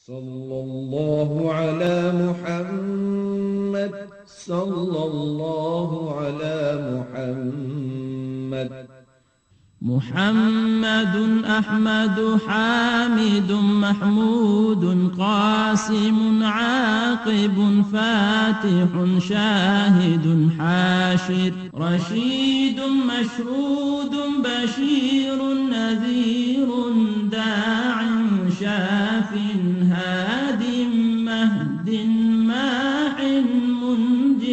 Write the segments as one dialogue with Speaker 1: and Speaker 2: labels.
Speaker 1: صلى الله على محمد صلى الله على محمد.
Speaker 2: محمد أحمد حامد محمود قاسم عاقب فاتح شاهد حاشر رشيد مشهود بشير نذير داع شاف هاد مهد ماح منج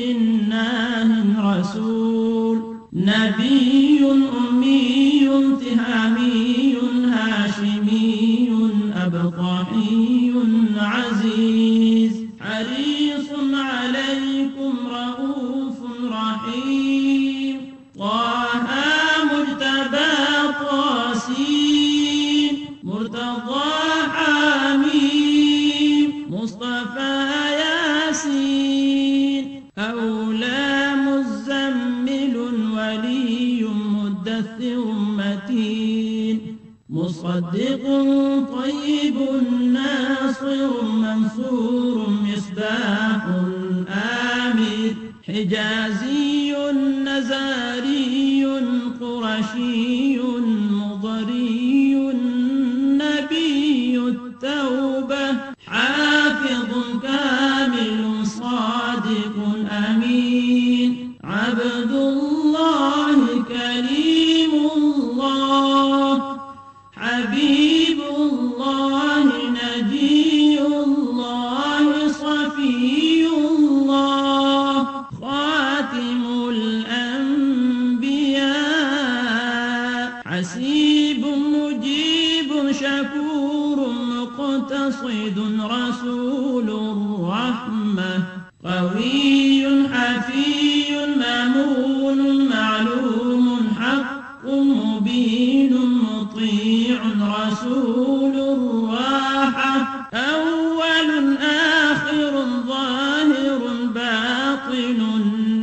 Speaker 2: ناه رسول نبي أمي تهامي هاشمي أبطحي عزيز حريص عليكم رؤوف رحيم طه مجتبى طاسين مرتضى حميم مصطفى ياسين أولى مزمل ولي مدثر متين مصدق طيب ناصر منصور مصباح آمر حجازي نزاري قرشي مضري نبي التوبة حافظ كامل صادق أمين عبد الله كريم الله حبيب الله نجي الله صفي الله خاتم الأنبياء حسيب مجيب شكور مقتصد رسول الرحمة قوي حفي مامون معلوم حق مبين مطيع رسول الراحة أول آخر ظاهر باطن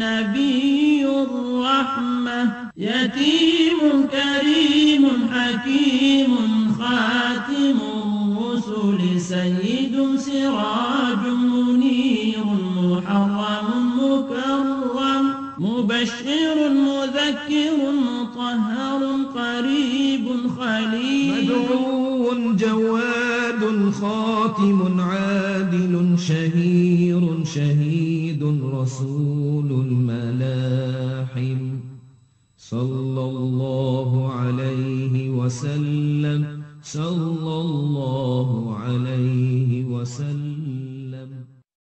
Speaker 2: نبي الرحمة يتيم كريم حكيم خاتم الرسل سيد سراج منير محرم مكرم مبشر مذكر مطهر قريب خليل
Speaker 1: مدعو جواد خاتم عادل شهير شهيد رسول الملاحم صلى الله عليه وسلم صلى الله عليه وسلم.